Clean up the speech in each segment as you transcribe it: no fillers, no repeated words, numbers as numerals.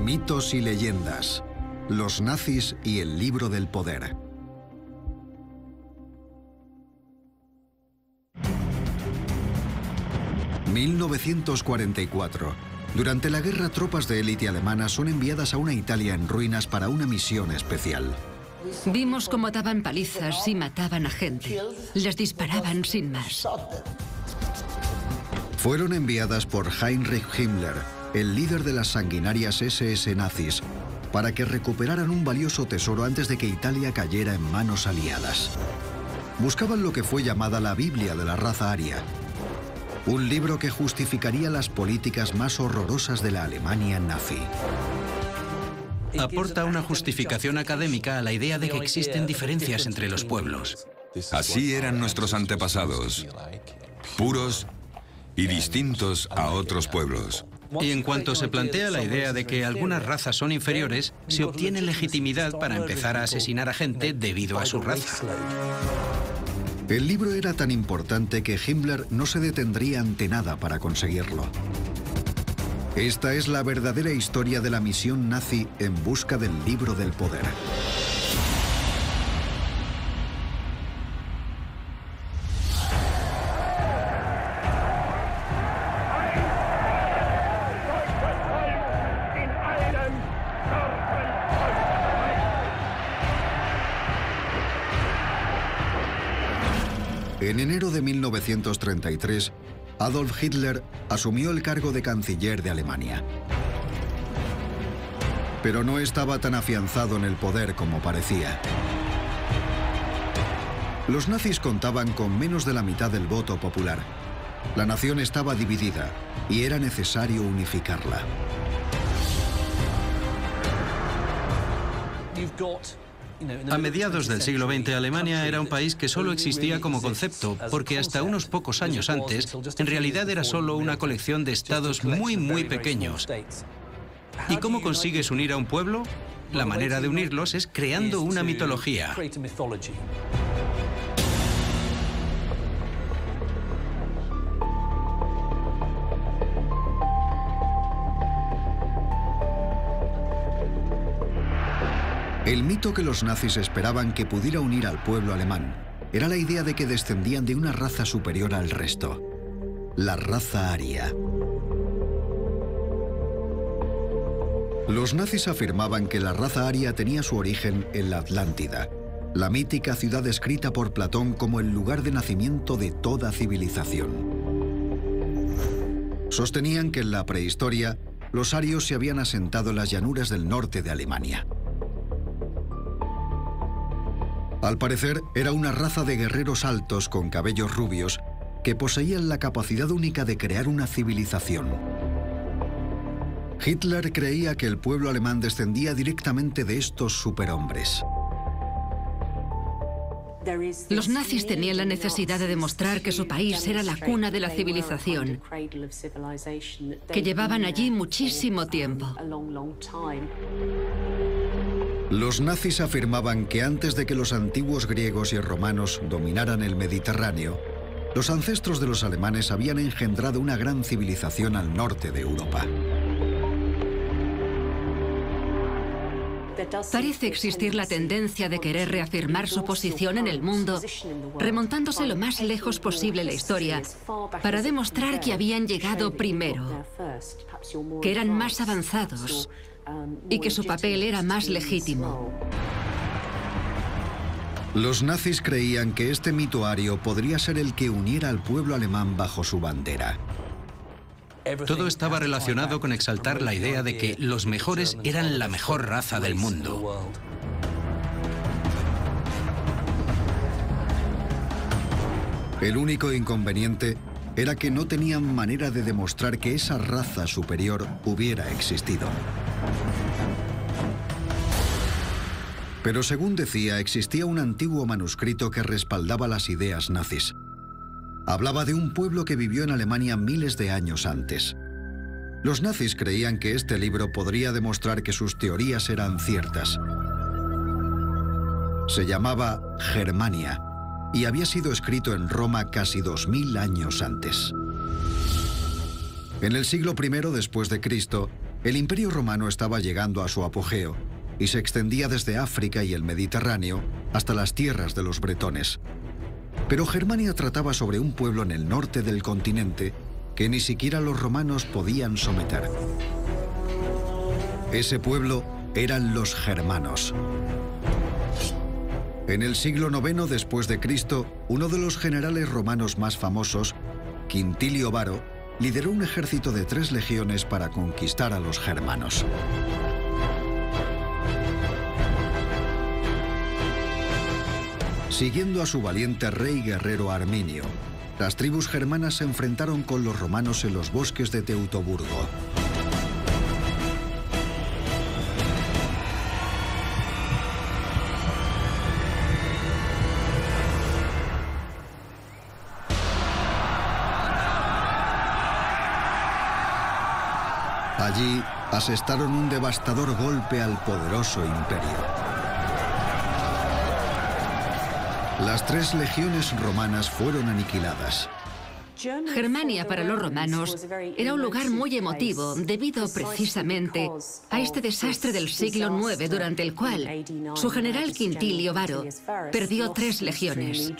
Mitos y leyendas. Los nazis y el libro del poder. ...1944... Durante la guerra, tropas de élite alemanas son enviadas a una Italia en ruinas para una misión especial. Vimos cómo daban palizas y mataban a gente. Les disparaban sin más. Fueron enviadas por Heinrich Himmler, el líder de las sanguinarias SS nazis, para que recuperaran un valioso tesoro antes de que Italia cayera en manos aliadas. Buscaban lo que fue llamada la Biblia de la raza aria. Un libro que justificaría las políticas más horrorosas de la Alemania nazi. Aporta una justificación académica a la idea de que existen diferencias entre los pueblos. Así eran nuestros antepasados, puros y distintos a otros pueblos. Y en cuanto se plantea la idea de que algunas razas son inferiores, se obtiene legitimidad para empezar a asesinar a gente debido a su raza. El libro era tan importante que Himmler no se detendría ante nada para conseguirlo. Esta es la verdadera historia de la misión nazi en busca del libro del poder. En enero de 1933, Adolf Hitler asumió el cargo de canciller de Alemania. Pero no estaba tan afianzado en el poder como parecía. Los nazis contaban con menos de la mitad del voto popular. La nación estaba dividida y era necesario unificarla. A mediados del siglo XX, Alemania era un país que solo existía como concepto, porque hasta unos pocos años antes, en realidad era solo una colección de estados muy pequeños. ¿Y cómo consigues unir a un pueblo? La manera de unirlos es creando una mitología. El mito que los nazis esperaban que pudiera unir al pueblo alemán era la idea de que descendían de una raza superior al resto, la raza aria. Los nazis afirmaban que la raza aria tenía su origen en la Atlántida, la mítica ciudad descrita por Platón como el lugar de nacimiento de toda civilización. Sostenían que en la prehistoria, los arios se habían asentado en las llanuras del norte de Alemania. Al parecer, era una raza de guerreros altos con cabellos rubios que poseían la capacidad única de crear una civilización. Hitler creía que el pueblo alemán descendía directamente de estos superhombres. Los nazis tenían la necesidad de demostrar que su país era la cuna de la civilización, que llevaban allí muchísimo tiempo. Los nazis afirmaban que antes de que los antiguos griegos y romanos dominaran el Mediterráneo, los ancestros de los alemanes habían engendrado una gran civilización al norte de Europa. Parece existir la tendencia de querer reafirmar su posición en el mundo, remontándose lo más lejos posible la historia, para demostrar que habían llegado primero, que eran más avanzados y que su papel era más legítimo. Los nazis creían que este mito ario podría ser el que uniera al pueblo alemán bajo su bandera. Todo estaba relacionado con exaltar la idea de que los mejores eran la mejor raza del mundo. El único inconveniente era que no tenían manera de demostrar que esa raza superior hubiera existido. Pero según decía, existía un antiguo manuscrito que respaldaba las ideas nazis. Hablaba de un pueblo que vivió en Alemania miles de años antes. Los nazis creían que este libro podría demostrar que sus teorías eran ciertas. Se llamaba Germania y había sido escrito en Roma casi 2000 años antes. En el siglo I después de Cristo, El Imperio Romano estaba llegando a su apogeo y se extendía desde África y el Mediterráneo hasta las tierras de los bretones. Pero Germania trataba sobre un pueblo en el norte del continente que ni siquiera los romanos podían someter. Ese pueblo eran los germanos. En el siglo IX después de Cristo, uno de los generales romanos más famosos, Quintilio Varo, lideró un ejército de 3 legiones para conquistar a los germanos. Siguiendo a su valiente rey guerrero Arminio, las tribus germanas se enfrentaron con los romanos en los bosques de Teutoburgo. Allí asestaron un devastador golpe al poderoso imperio. Las 3 legiones romanas fueron aniquiladas. Germania para los romanos era un lugar muy emotivo debido precisamente a este desastre del siglo IX durante el cual su general Quintilio Varo perdió 3 legiones.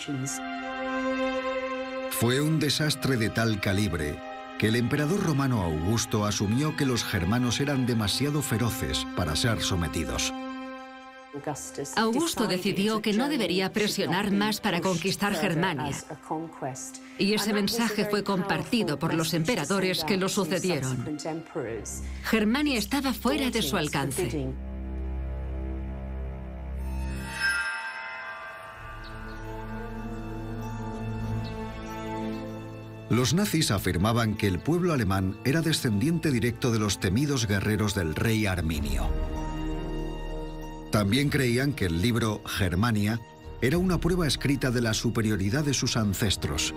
Fue un desastre de tal calibre que el emperador romano Augusto asumió que los germanos eran demasiado feroces para ser sometidos. Augusto decidió que no debería presionar más para conquistar Germania. Y ese mensaje fue compartido por los emperadores que lo sucedieron. Germania estaba fuera de su alcance. Los nazis afirmaban que el pueblo alemán era descendiente directo de los temidos guerreros del rey Arminio. También creían que el libro Germania era una prueba escrita de la superioridad de sus ancestros.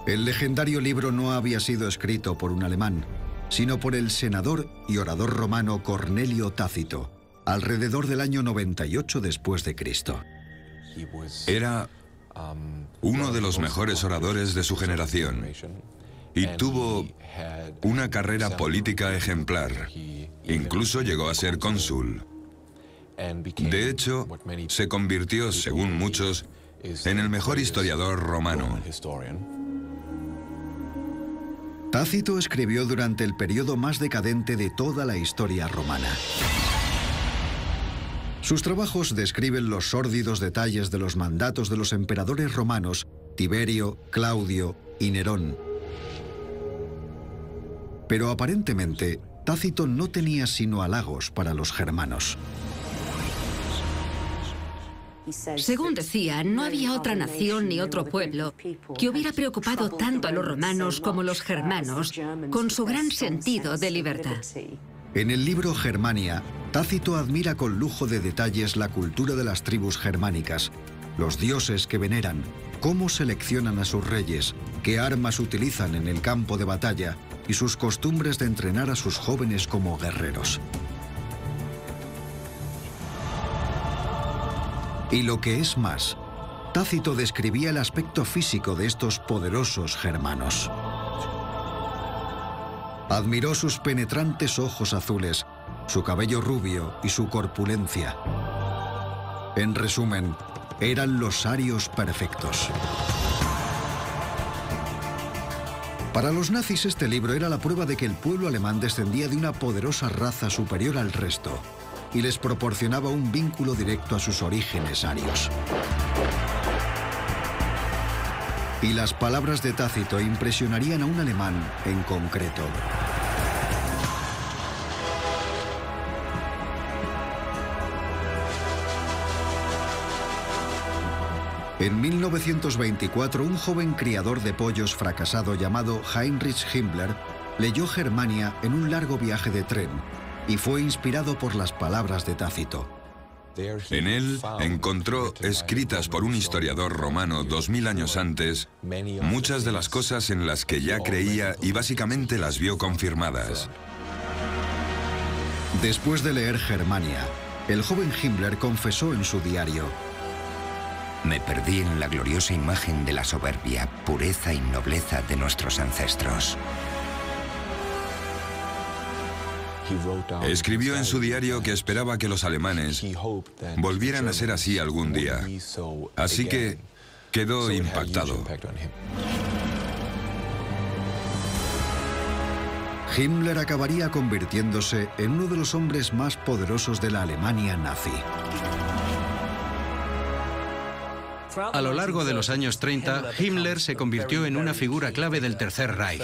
El legendario libro no había sido escrito por un alemán, sino por el senador y orador romano Cornelio Tácito, alrededor del año 98 después de Cristo. Era uno de los mejores oradores de su generación y tuvo una carrera política ejemplar. Incluso llegó a ser cónsul. De hecho, se convirtió, según muchos, en el mejor historiador romano. Tácito escribió durante el periodo más decadente de toda la historia romana. Sus trabajos describen los sórdidos detalles de los mandatos de los emperadores romanos Tiberio, Claudio y Nerón. Pero aparentemente, Tácito no tenía sino halagos para los germanos. Según decía, no había otra nación ni otro pueblo que hubiera preocupado tanto a los romanos como los germanos con su gran sentido de libertad. En el libro Germania, Tácito admira con lujo de detalles la cultura de las tribus germánicas, los dioses que veneran, cómo seleccionan a sus reyes, qué armas utilizan en el campo de batalla y sus costumbres de entrenar a sus jóvenes como guerreros. Y lo que es más, Tácito describía el aspecto físico de estos poderosos germanos. Admiró sus penetrantes ojos azules, su cabello rubio y su corpulencia. En resumen, eran los arios perfectos. Para los nazis este libro era la prueba de que el pueblo alemán descendía de una poderosa raza superior al resto y les proporcionaba un vínculo directo a sus orígenes arios. Y las palabras de Tácito impresionarían a un alemán en concreto. En 1924, un joven criador de pollos fracasado llamado Heinrich Himmler leyó Germania en un largo viaje de tren y fue inspirado por las palabras de Tácito. En él encontró, escritas por un historiador romano 2000 años antes, muchas de las cosas en las que ya creía y básicamente las vio confirmadas. Después de leer Germania, el joven Himmler confesó en su diario: Me perdí en la gloriosa imagen de la soberbia, pureza y nobleza de nuestros ancestros. Escribió en su diario que esperaba que los alemanes volvieran a ser así algún día. Así que quedó impactado. Himmler acabaría convirtiéndose en uno de los hombres más poderosos de la Alemania nazi. A lo largo de los años 30, Himmler se convirtió en una figura clave del Tercer Reich.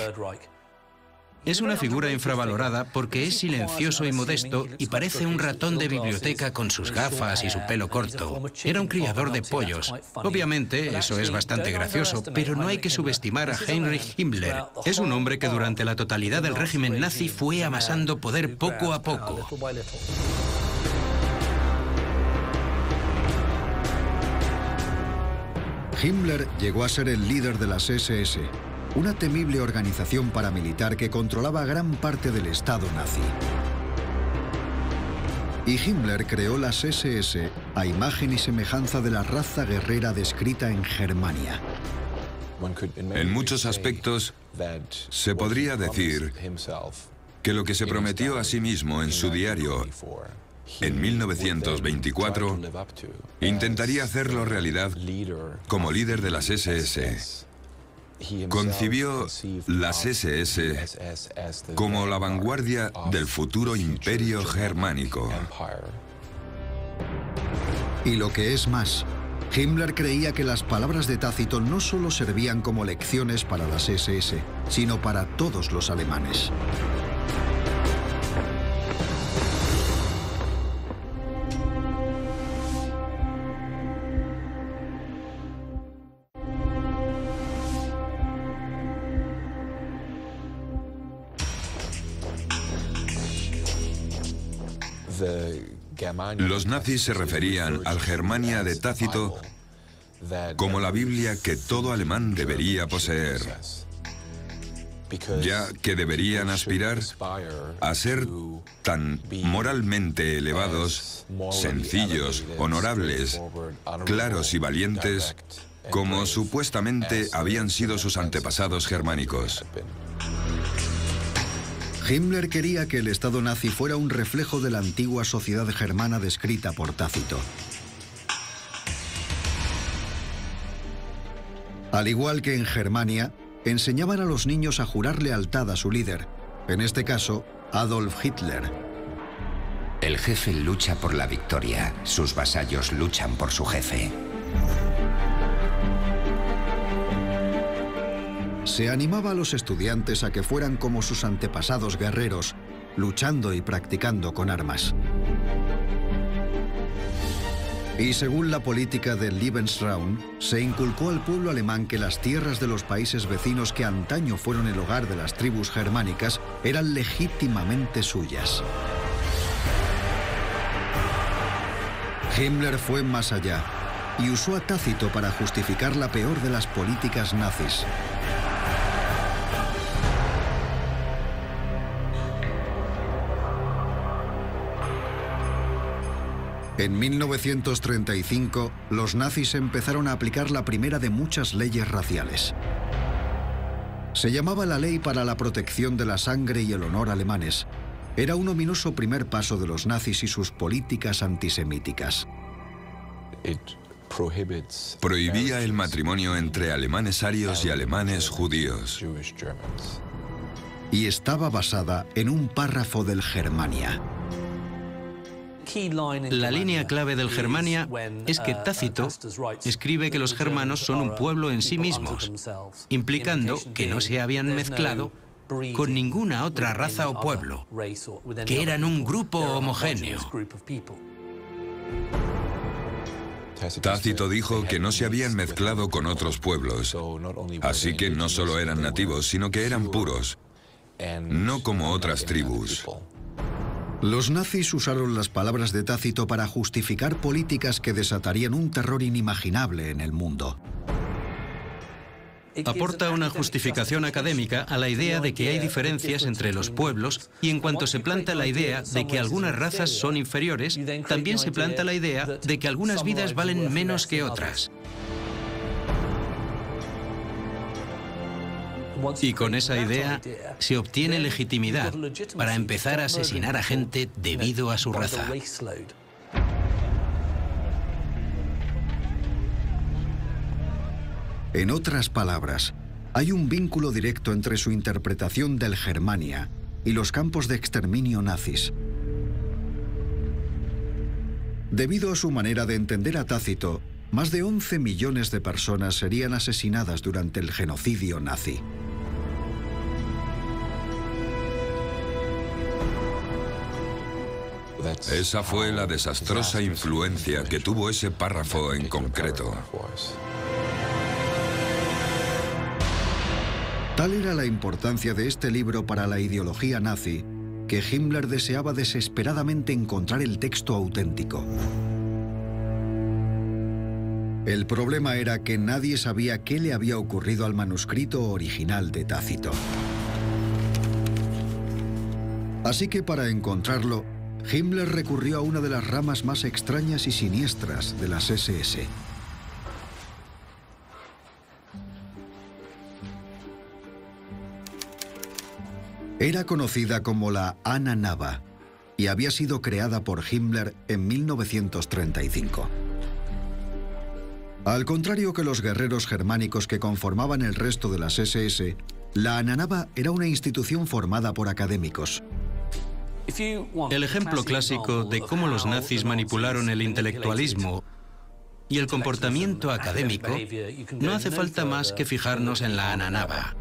Es una figura infravalorada porque es silencioso y modesto y parece un ratón de biblioteca con sus gafas y su pelo corto. Era un criador de pollos. Obviamente, eso es bastante gracioso, pero no hay que subestimar a Heinrich Himmler. Es un hombre que durante la totalidad del régimen nazi fue amasando poder poco a poco. Himmler llegó a ser el líder de las SS, una temible organización paramilitar que controlaba gran parte del Estado nazi. Y Himmler creó las SS a imagen y semejanza de la raza guerrera descrita en Germania. En muchos aspectos, se podría decir que lo que se prometió a sí mismo en su diario en 1924, intentaría hacerlo realidad como líder de las SS. Concibió las SS como la vanguardia del futuro imperio germánico. Y lo que es más, Himmler creía que las palabras de Tácito no solo servían como lecciones para las SS, sino para todos los alemanes. Los nazis se referían al Germania de Tácito como la Biblia que todo alemán debería poseer, ya que deberían aspirar a ser tan moralmente elevados, sencillos, honorables, claros y valientes como supuestamente habían sido sus antepasados germánicos. Himmler quería que el Estado nazi fuera un reflejo de la antigua sociedad germana descrita por Tácito. Al igual que en Germania, enseñaban a los niños a jurar lealtad a su líder, en este caso, Adolf Hitler. El jefe lucha por la victoria, sus vasallos luchan por su jefe. Se animaba a los estudiantes a que fueran como sus antepasados guerreros, luchando y practicando con armas. Y según la política del Lebensraum, se inculcó al pueblo alemán que las tierras de los países vecinos que antaño fueron el hogar de las tribus germánicas eran legítimamente suyas. Himmler fue más allá y usó a Tácito para justificar la peor de las políticas nazis. En 1935, los nazis empezaron a aplicar la primera de muchas leyes raciales. Se llamaba la Ley para la Protección de la Sangre y el Honor alemanes. Era un ominoso primer paso de los nazis y sus políticas antisemíticas. Prohibía el matrimonio entre alemanes arios y alemanes judíos. Y estaba basada en un párrafo del Germania. La línea clave del Germania es que Tácito escribe que los germanos son un pueblo en sí mismos, implicando que no se habían mezclado con ninguna otra raza o pueblo, que eran un grupo homogéneo. Tácito dijo que no se habían mezclado con otros pueblos, así que no solo eran nativos, sino que eran puros, no como otras tribus. Los nazis usaron las palabras de Tácito para justificar políticas que desatarían un terror inimaginable en el mundo. aporta una justificación académica a la idea de que hay diferencias entre los pueblos, y en cuanto se planta la idea de que algunas razas son inferiores, también se planta la idea de que algunas vidas valen menos que otras. Y con esa idea se obtiene legitimidad para empezar a asesinar a gente debido a su raza. En otras palabras, hay un vínculo directo entre su interpretación del Germania y los campos de exterminio nazis. Debido a su manera de entender a Tácito, más de 11 millones de personas serían asesinadas durante el genocidio nazi. Esa fue la desastrosa influencia que tuvo ese párrafo en concreto. Tal era la importancia de este libro para la ideología nazi, que Himmler deseaba desesperadamente encontrar el texto auténtico. El problema era que nadie sabía qué le había ocurrido al manuscrito original de Tácito. Así que para encontrarlo, Himmler recurrió a una de las ramas más extrañas y siniestras de las SS. Era conocida como la Ana Nava y había sido creada por Himmler en 1935. Al contrario que los guerreros germánicos que conformaban el resto de las SS, la Ana Nava era una institución formada por académicos. El ejemplo clásico de cómo los nazis manipularon el intelectualismo y el comportamiento académico, no hace falta más que fijarnos en la Ana Nava.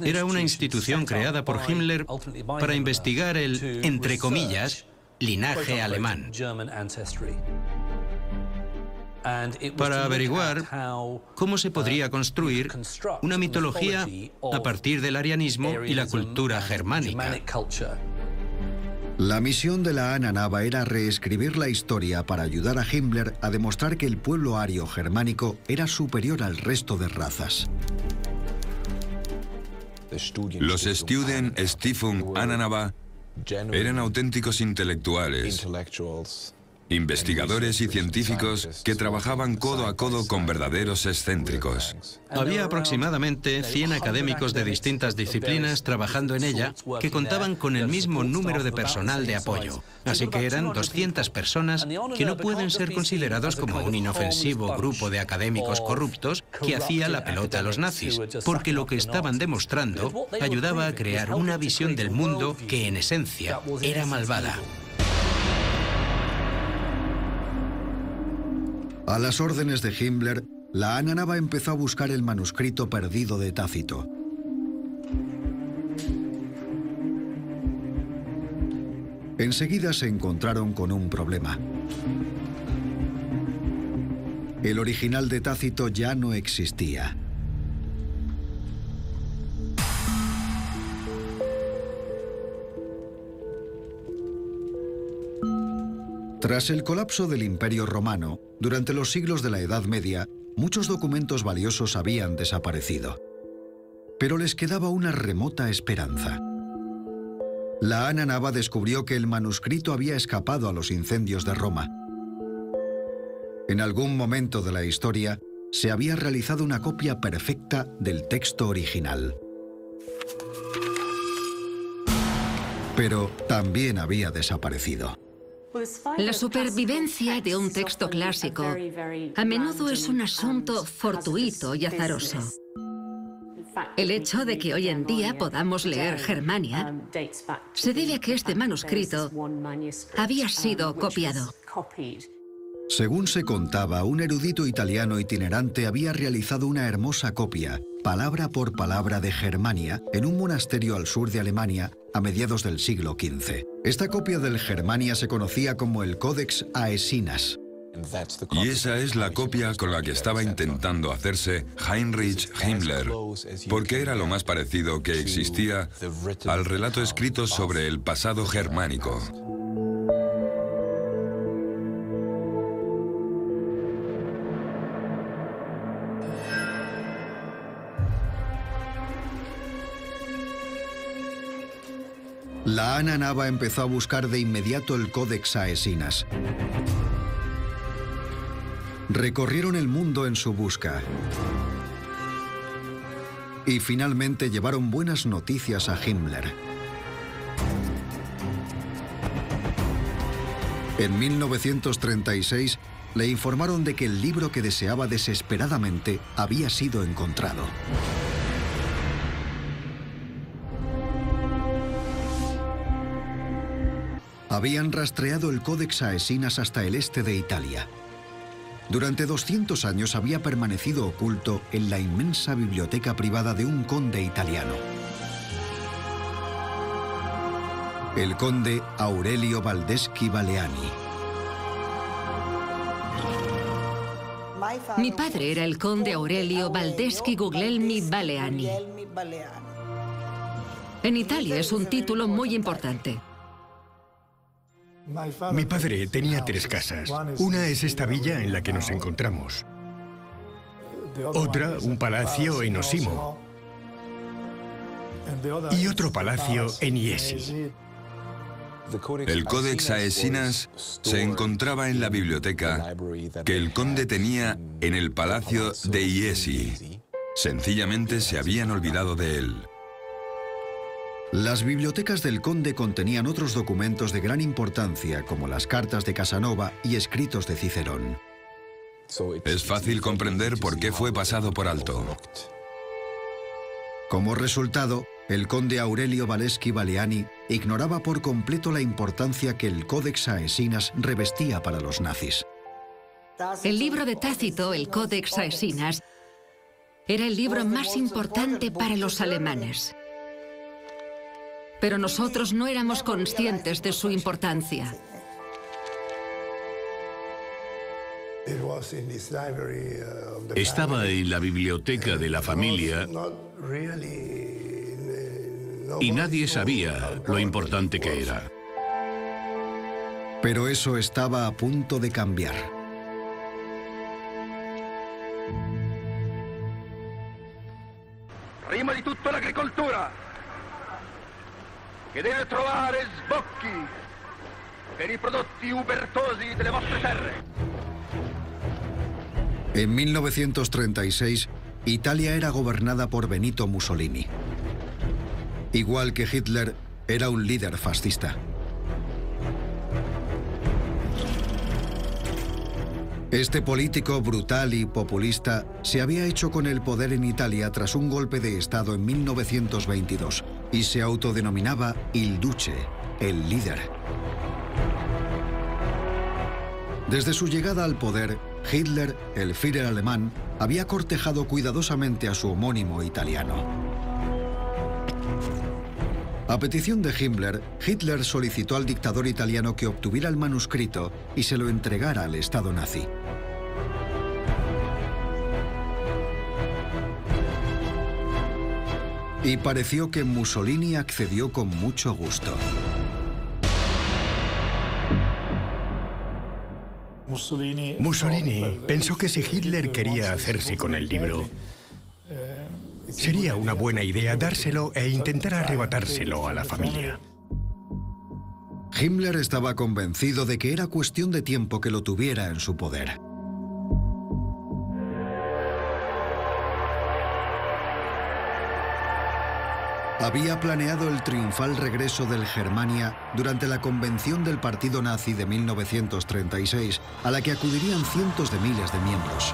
Era una institución creada por Himmler para investigar el, entre comillas, linaje alemán, para averiguar cómo se podría construir una mitología a partir del arianismo y la cultura germánica. La misión de la Ana Nava era reescribir la historia para ayudar a Himmler a demostrar que el pueblo ario germánico era superior al resto de razas. Los Studien Stiftung Ana Nava eran auténticos intelectuales, investigadores y científicos que trabajaban codo a codo con verdaderos excéntricos. Había aproximadamente 100 académicos de distintas disciplinas trabajando en ella que contaban con el mismo número de personal de apoyo. Así que eran 200 personas que no pueden ser considerados como un inofensivo grupo de académicos corruptos que hacía la pelota a los nazis, porque lo que estaban demostrando ayudaba a crear una visión del mundo que en esencia era malvada. A las órdenes de Himmler, la Ana Nava empezó a buscar el manuscrito perdido de Tácito. Enseguida se encontraron con un problema. El original de Tácito ya no existía. Tras el colapso del Imperio Romano, durante los siglos de la Edad Media, muchos documentos valiosos habían desaparecido. Pero les quedaba una remota esperanza. La Ana Nava descubrió que el manuscrito había escapado a los incendios de Roma. En algún momento de la historia, se había realizado una copia perfecta del texto original. Pero también había desaparecido. La supervivencia de un texto clásico a menudo es un asunto fortuito y azaroso. El hecho de que hoy en día podamos leer Germania se debe a que este manuscrito había sido copiado. Según se contaba, un erudito italiano itinerante había realizado una hermosa copia, palabra por palabra, de Germania en un monasterio al sur de Alemania a mediados del siglo XV. Esta copia del Germania se conocía como el Codex Aesinas. Y esa es la copia con la que estaba intentando hacerse Heinrich Himmler, porque era lo más parecido que existía al relato escrito sobre el pasado germánico. La Ana Nava empezó a buscar de inmediato el Codex Aesinas. Recorrieron el mundo en su busca. Y finalmente llevaron buenas noticias a Himmler. En 1936 le informaron de que el libro que deseaba desesperadamente había sido encontrado. Habían rastreado el Codex Aesinas hasta el este de Italia. Durante 200 años había permanecido oculto en la inmensa biblioteca privada de un conde italiano. El conde Aurelio Baldeschi Baleani. Mi padre era el conde Aurelio Baldeschi Guglielmi Baleani. En Italia es un título muy importante. Mi padre tenía 3 casas. Una es esta villa en la que nos encontramos. Otra, un palacio en Osimo. Y otro palacio en Iesi. El Codex Aesinas se encontraba en la biblioteca que el conde tenía en el palacio de Iesi. Sencillamente se habían olvidado de él. Las bibliotecas del conde contenían otros documentos de gran importancia, como las cartas de Casanova y escritos de Cicerón. Es fácil comprender por qué fue pasado por alto. Como resultado, el conde Aurelio Baldeschi Baleani ignoraba por completo la importancia que el Codex Aesinas revestía para los nazis. El libro de Tácito, el Codex Aesinas, era el libro más importante para los alemanes. Pero nosotros no éramos conscientes de su importancia. Estaba en la biblioteca de la familia y nadie sabía lo importante que era. Pero eso estaba a punto de cambiar. Prima di tutto l'agricoltura, che deve trovare sbocchi per i prodotti ubertosi delle vostre terre. En 1936, Italia era gobernada por Benito Mussolini. Igual que Hitler, era un líder fascista. Este político brutal y populista se había hecho con el poder en Italia tras un golpe de Estado en 1922 y se autodenominaba Il Duce, el líder. Desde su llegada al poder, Hitler, el Führer alemán, había cortejado cuidadosamente a su homónimo italiano. A petición de Himmler, Hitler solicitó al dictador italiano que obtuviera el manuscrito y se lo entregara al Estado nazi. Y pareció que Mussolini accedió con mucho gusto. Mussolini pensó que si Hitler quería hacerse con el libro, sería una buena idea dárselo e intentar arrebatárselo a la familia. Himmler estaba convencido de que era cuestión de tiempo que lo tuviera en su poder. Había planeado el triunfal regreso del Germania durante la convención del partido nazi de 1936, a la que acudirían cientos de miles de miembros.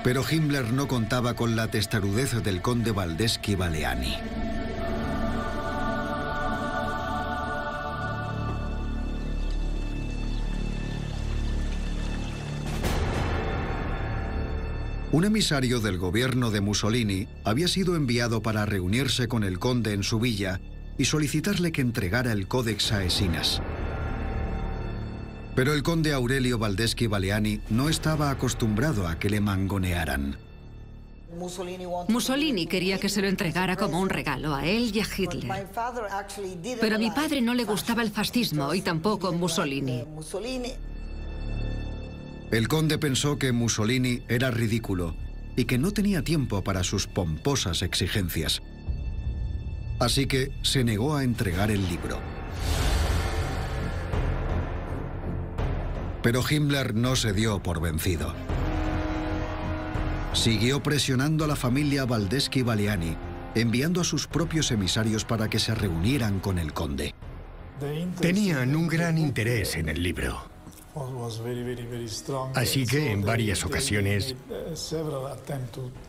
Pero Himmler no contaba con la testarudez del conde Baldeschi Baleani. Un emisario del gobierno de Mussolini había sido enviado para reunirse con el conde en su villa y solicitarle que entregara el Codex Aesinas. Pero el conde Aurelio Baldeschi Baleani no estaba acostumbrado a que le mangonearan. Mussolini quería que se lo entregara como un regalo a él y a Hitler. Pero a mi padre no le gustaba el fascismo y tampoco Mussolini. El conde pensó que Mussolini era ridículo y que no tenía tiempo para sus pomposas exigencias. Así que se negó a entregar el libro. Pero Himmler no se dio por vencido. Siguió presionando a la familia Baldeschi-Valiani, enviando a sus propios emisarios para que se reunieran con el conde. Tenían un gran interés en el libro. Así que en varias ocasiones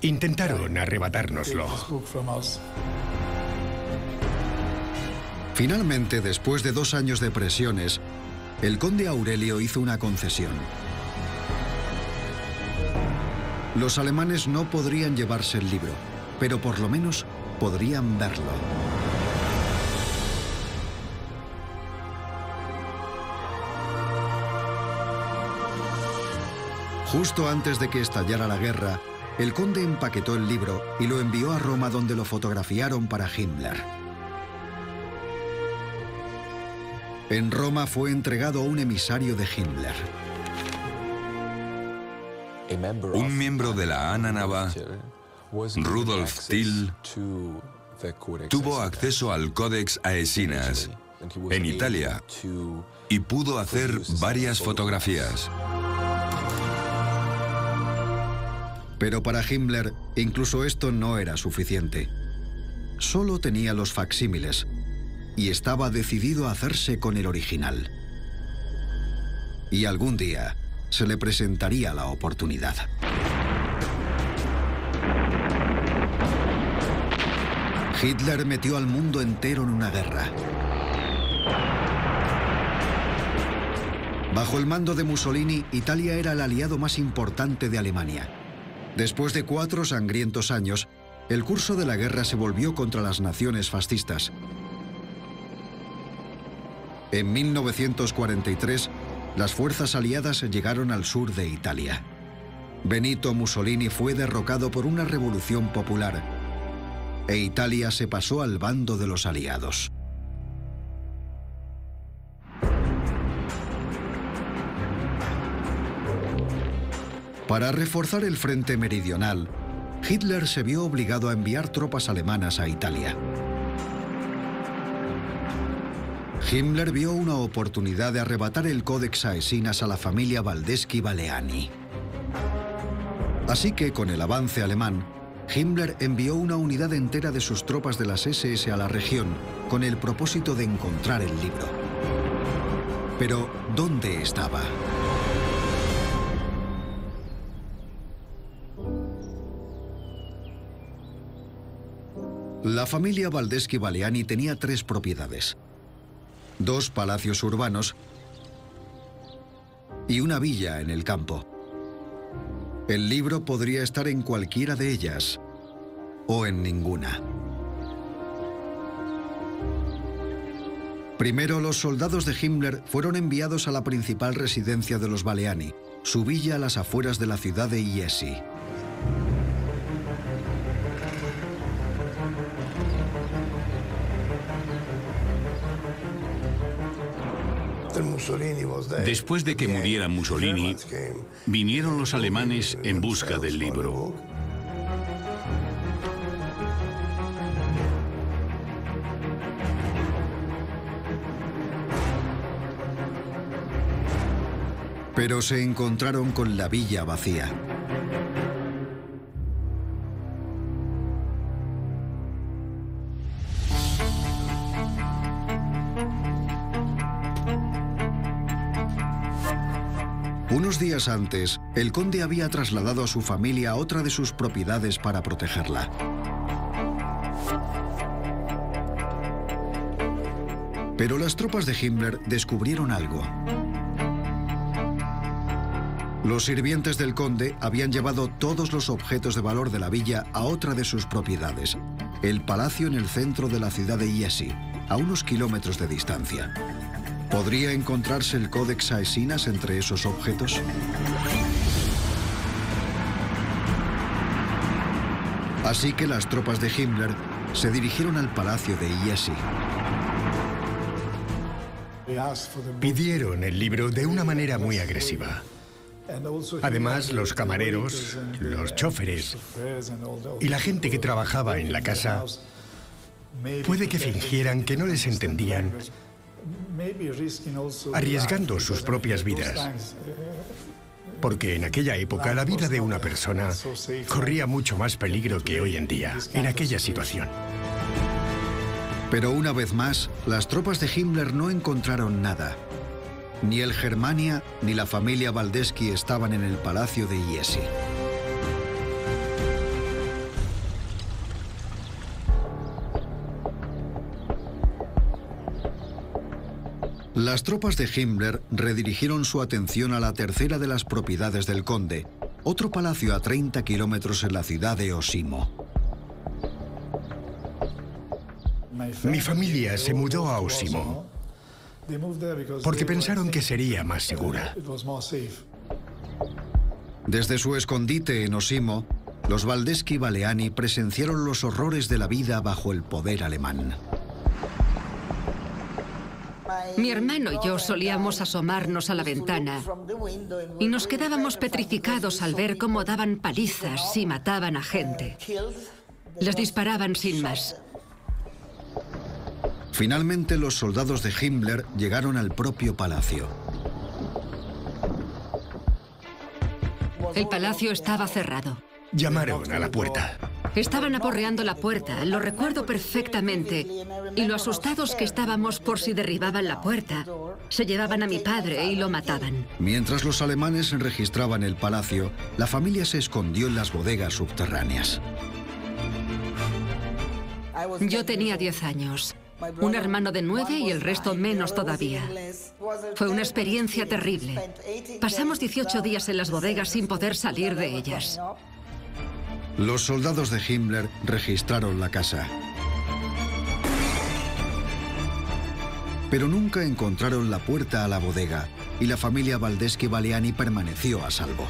intentaron arrebatárnoslo. Finalmente, después de 2 años de presiones, el conde Aurelio hizo una concesión. Los alemanes no podrían llevarse el libro, pero por lo menos podrían verlo. Justo antes de que estallara la guerra, el conde empaquetó el libro y lo envió a Roma, donde lo fotografiaron para Himmler. En Roma fue entregado a un emisario de Himmler. Un miembro de la Ananaba, Rudolf Till, tuvo acceso al Codex Aesinas en Italia y pudo hacer varias fotografías. Pero para Himmler, incluso esto no era suficiente. Solo tenía los facsímiles y estaba decidido a hacerse con el original. Y algún día se le presentaría la oportunidad. Hitler metió al mundo entero en una guerra. Bajo el mando de Mussolini, Italia era el aliado más importante de Alemania. Después de 4 sangrientos años, el curso de la guerra se volvió contra las naciones fascistas. En 1943, las fuerzas aliadas llegaron al sur de Italia. Benito Mussolini fue derrocado por una revolución popular e Italia se pasó al bando de los aliados. Para reforzar el frente meridional, Hitler se vio obligado a enviar tropas alemanas a Italia. Himmler vio una oportunidad de arrebatar el Codex Aesinas a la familia Baldeschi-Valiani. Así que, con el avance alemán, Himmler envió una unidad entera de sus tropas de las SS a la región con el propósito de encontrar el libro. Pero, ¿dónde estaba? La familia Baldeschi-Valiani tenía 3 propiedades, 2 palacios urbanos y una villa en el campo. El libro podría estar en cualquiera de ellas o en ninguna. Primero, los soldados de Himmler fueron enviados a la principal residencia de los Valiani, su villa a las afueras de la ciudad de Iesi. Después de que muriera Mussolini, vinieron los alemanes en busca del libro. Pero se encontraron con la villa vacía. Unos días antes, el conde había trasladado a su familia a otra de sus propiedades para protegerla. Pero las tropas de Himmler descubrieron algo. Los sirvientes del conde habían llevado todos los objetos de valor de la villa a otra de sus propiedades, el palacio en el centro de la ciudad de Iesi, a unos kilómetros de distancia. ¿Podría encontrarse el Codex Aesinas entre esos objetos? Así que las tropas de Himmler se dirigieron al palacio de Iesi. Pidieron el libro de una manera muy agresiva. Además, los camareros, los choferes y la gente que trabajaba en la casa puede que fingieran que no les entendían, arriesgando sus propias vidas. Porque en aquella época la vida de una persona corría mucho más peligro que hoy en día, en aquella situación. Pero una vez más, las tropas de Himmler no encontraron nada. Ni el Germania ni la familia Waldeski estaban en el palacio de Jesi. Las tropas de Himmler redirigieron su atención a la tercera de las propiedades del conde, otro palacio a 30 kilómetros en la ciudad de Osimo. Mi familia se mudó a Osimo porque pensaron que sería más segura. Desde su escondite en Osimo, los Waldeski-Baleani presenciaron los horrores de la vida bajo el poder alemán. Mi hermano y yo solíamos asomarnos a la ventana y nos quedábamos petrificados al ver cómo daban palizas y mataban a gente. Les disparaban sin más. Finalmente, los soldados de Himmler llegaron al propio palacio. El palacio estaba cerrado. Llamaron a la puerta. Estaban aporreando la puerta, lo recuerdo perfectamente. Y lo asustados que estábamos por si derribaban la puerta, se llevaban a mi padre y lo mataban. Mientras los alemanes registraban el palacio, la familia se escondió en las bodegas subterráneas. Yo tenía 10 años. Un hermano de 9 y el resto menos todavía. Fue una experiencia terrible. Pasamos 18 días en las bodegas sin poder salir de ellas. Los soldados de Himmler registraron la casa. Pero nunca encontraron la puerta a la bodega y la familia Waldeski-Baleani permaneció a salvo.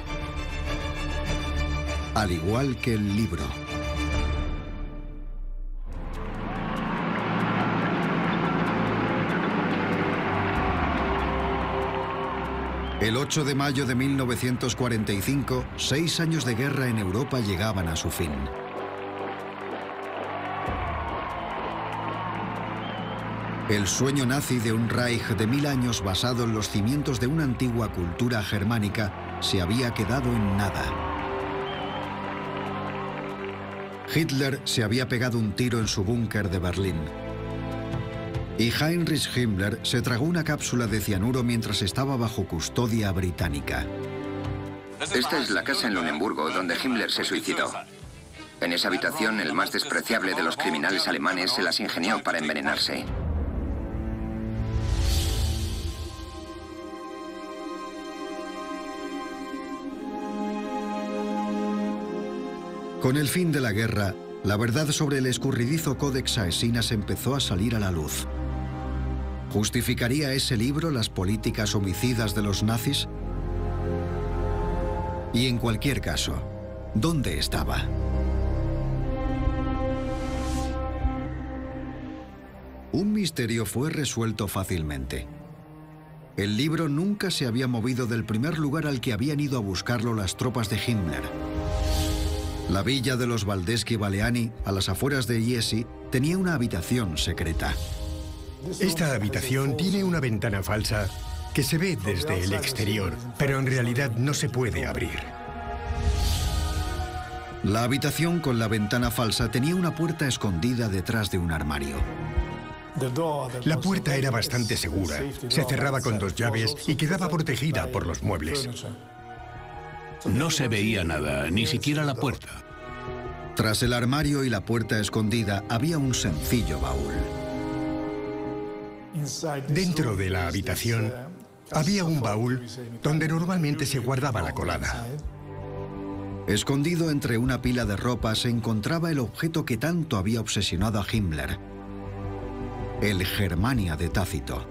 Al igual que el libro. El 8 de mayo de 1945, 6 años de guerra en Europa llegaban a su fin. El sueño nazi de un Reich de 1000 años basado en los cimientos de una antigua cultura germánica se había quedado en nada. Hitler se había pegado un tiro en su búnker de Berlín. Y Heinrich Himmler se tragó una cápsula de cianuro mientras estaba bajo custodia británica. Esta es la casa en Luneburgo donde Himmler se suicidó. En esa habitación, el más despreciable de los criminales alemanes se las ingenió para envenenarse. Con el fin de la guerra, la verdad sobre el escurridizo Codex Aesinas empezó a salir a la luz. ¿Justificaría ese libro las políticas homicidas de los nazis? Y en cualquier caso, ¿dónde estaba? Un misterio fue resuelto fácilmente. El libro nunca se había movido del primer lugar al que habían ido a buscarlo las tropas de Himmler. La villa de los Waldeski-Baleani, a las afueras de Jesi, tenía una habitación secreta. Esta habitación tiene una ventana falsa que se ve desde el exterior, pero en realidad no se puede abrir. La habitación con la ventana falsa tenía una puerta escondida detrás de un armario. La puerta era bastante segura, se cerraba con 2 llaves y quedaba protegida por los muebles. No se veía nada, ni siquiera la puerta. Tras el armario y la puerta escondida había un sencillo baúl. Dentro de la habitación había un baúl donde normalmente se guardaba la colada. Escondido entre una pila de ropa se encontraba el objeto que tanto había obsesionado a Himmler: el Germania de Tácito.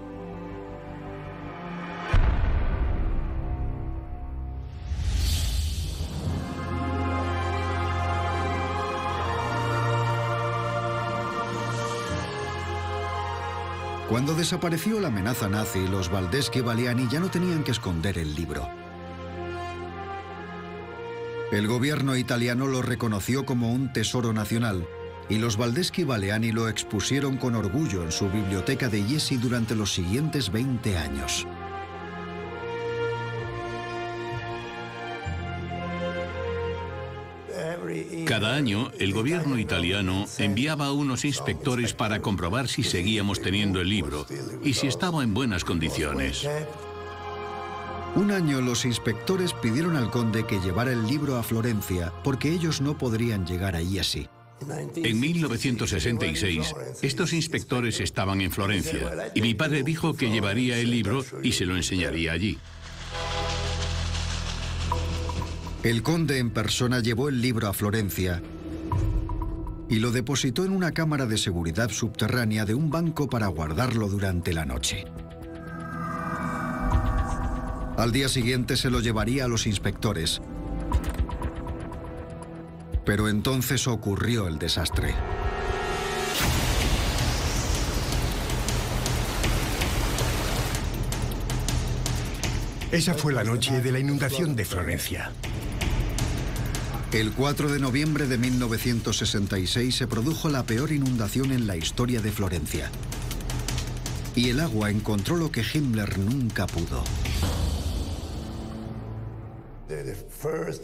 Cuando desapareció la amenaza nazi, los Waldeski-Baleani ya no tenían que esconder el libro. El gobierno italiano lo reconoció como un tesoro nacional y los Valdeschi-Valeani lo expusieron con orgullo en su biblioteca de Jesi durante los siguientes 20 años. Cada año, el gobierno italiano enviaba a unos inspectores para comprobar si seguíamos teniendo el libro y si estaba en buenas condiciones. Un año los inspectores pidieron al conde que llevara el libro a Florencia porque ellos no podrían llegar a Jesi. En 1966, estos inspectores estaban en Florencia y mi padre dijo que llevaría el libro y se lo enseñaría allí. El conde en persona llevó el libro a Florencia y lo depositó en una cámara de seguridad subterránea de un banco para guardarlo durante la noche. Al día siguiente se lo llevaría a los inspectores. Pero entonces ocurrió el desastre. Esa fue la noche de la inundación de Florencia. El 4 de noviembre de 1966 se produjo la peor inundación en la historia de Florencia. Y el agua encontró lo que Himmler nunca pudo.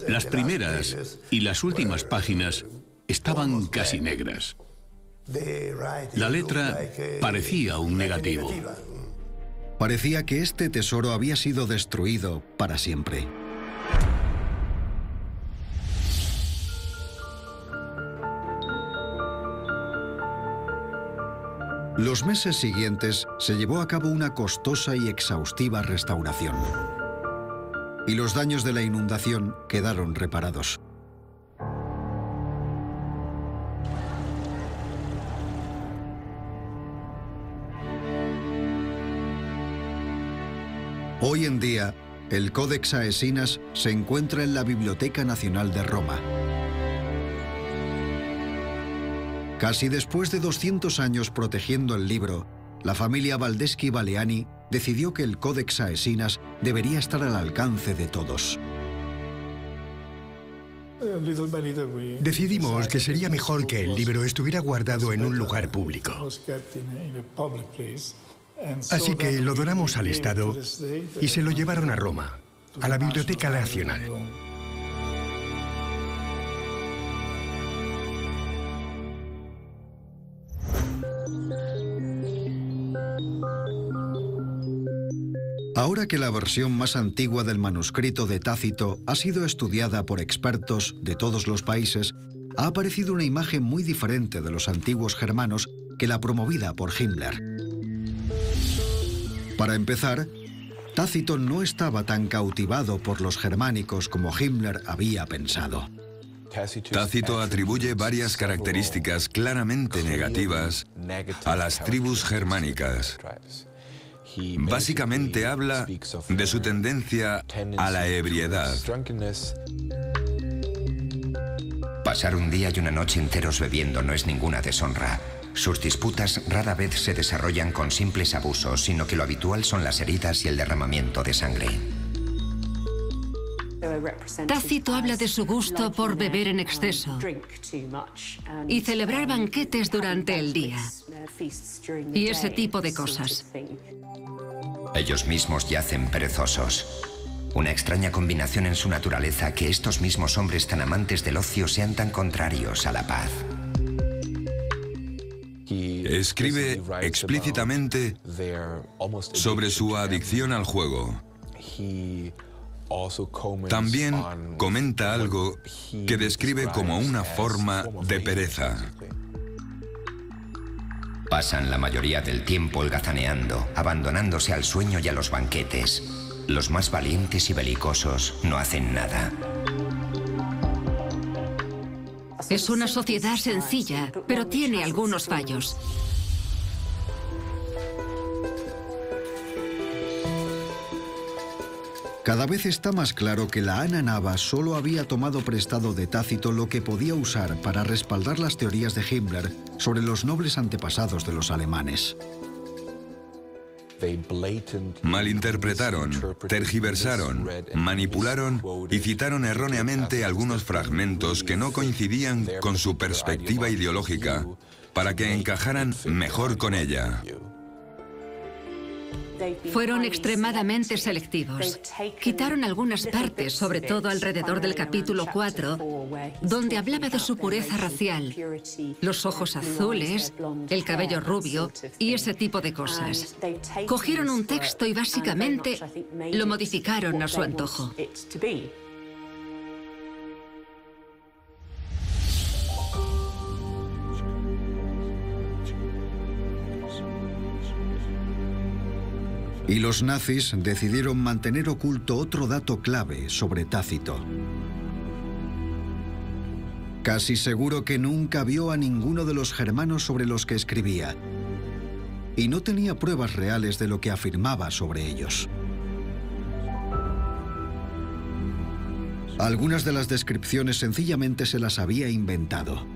Las primeras y las últimas páginas estaban casi negras. La letra parecía un negativo. Parecía que este tesoro había sido destruido para siempre. Los meses siguientes se llevó a cabo una costosa y exhaustiva restauración. Y los daños de la inundación quedaron reparados. Hoy en día, el Codex Aesinas se encuentra en la Biblioteca Nacional de Roma. Casi después de 200 años protegiendo el libro, la familia Valdeschi-Valeani decidió que el Codex Aesinas debería estar al alcance de todos. Decidimos que sería mejor que el libro estuviera guardado en un lugar público. Así que lo donamos al Estado y se lo llevaron a Roma, a la Biblioteca Nacional. Ahora que la versión más antigua del manuscrito de Tácito ha sido estudiada por expertos de todos los países, ha aparecido una imagen muy diferente de los antiguos germanos que la promovida por Himmler. Para empezar, Tácito no estaba tan cautivado por los germánicos como Himmler había pensado. Tácito atribuye varias características claramente negativas a las tribus germánicas. Básicamente habla de su tendencia a la ebriedad. Pasar un día y una noche enteros bebiendo no es ninguna deshonra. Sus disputas rara vez se desarrollan con simples abusos, sino que lo habitual son las heridas y el derramamiento de sangre. Tácito habla de su gusto por beber en exceso y celebrar banquetes durante el día y ese tipo de cosas. Ellos mismos yacen perezosos. Una extraña combinación en su naturaleza que estos mismos hombres tan amantes del ocio sean tan contrarios a la paz. Escribe explícitamente sobre su adicción al juego. También comenta algo que describe como una forma de pereza. Pasan la mayoría del tiempo holgazaneando, abandonándose al sueño y a los banquetes. Los más valientes y belicosos no hacen nada. Es una sociedad sencilla, pero tiene algunos fallos. Cada vez está más claro que la Ana Nava solo había tomado prestado de Tácito lo que podía usar para respaldar las teorías de Himmler sobre los nobles antepasados de los alemanes. Malinterpretaron, tergiversaron, manipularon y citaron erróneamente algunos fragmentos que no coincidían con su perspectiva ideológica para que encajaran mejor con ella. Fueron extremadamente selectivos. Quitaron algunas partes, sobre todo alrededor del capítulo 4, donde hablaba de su pureza racial, los ojos azules, el cabello rubio y ese tipo de cosas. Cogieron un texto y básicamente lo modificaron a su antojo. Y los nazis decidieron mantener oculto otro dato clave sobre Tácito. Casi seguro que nunca vio a ninguno de los germanos sobre los que escribía, y no tenía pruebas reales de lo que afirmaba sobre ellos. Algunas de las descripciones sencillamente se las había inventado.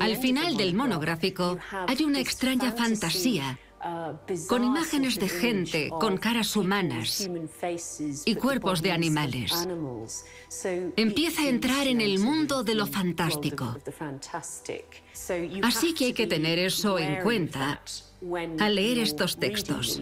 Al final del monográfico hay una extraña fantasía con imágenes de gente con caras humanas y cuerpos de animales. Empieza a entrar en el mundo de lo fantástico. Así que hay que tener eso en cuenta al leer estos textos.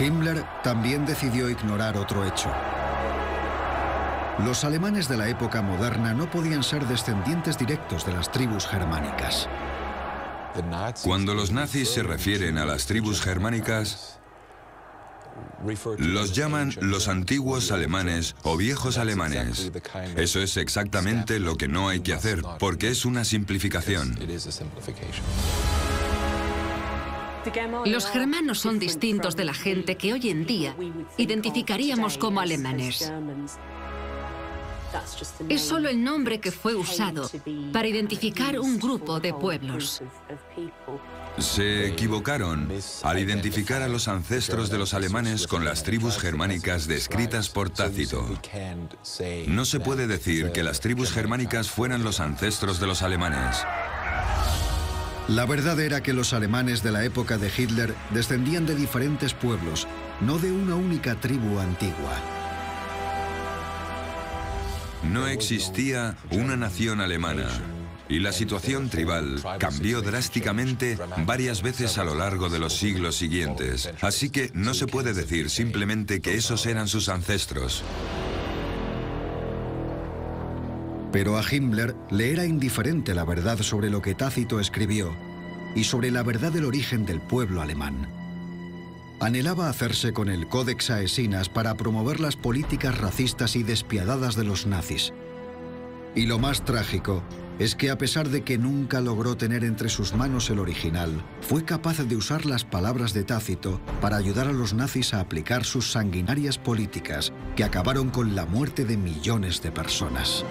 Himmler también decidió ignorar otro hecho. Los alemanes de la época moderna no podían ser descendientes directos de las tribus germánicas. Cuando los nazis se refieren a las tribus germánicas, los llaman los antiguos alemanes o viejos alemanes. Eso es exactamente lo que no hay que hacer, porque es una simplificación. Los germanos son distintos de la gente que hoy en día identificaríamos como alemanes. Es solo el nombre que fue usado para identificar un grupo de pueblos. Se equivocaron al identificar a los ancestros de los alemanes con las tribus germánicas descritas por Tácito. No se puede decir que las tribus germánicas fueran los ancestros de los alemanes. La verdad era que los alemanes de la época de Hitler descendían de diferentes pueblos, no de una única tribu antigua. No existía una nación alemana, y la situación tribal cambió drásticamente varias veces a lo largo de los siglos siguientes. Así que no se puede decir simplemente que esos eran sus ancestros. Pero a Himmler le era indiferente la verdad sobre lo que Tácito escribió y sobre la verdad del origen del pueblo alemán. Anhelaba hacerse con el Codex Aesinas para promover las políticas racistas y despiadadas de los nazis. Y lo más trágico es que a pesar de que nunca logró tener entre sus manos el original, fue capaz de usar las palabras de Tácito para ayudar a los nazis a aplicar sus sanguinarias políticas que acabaron con la muerte de millones de personas.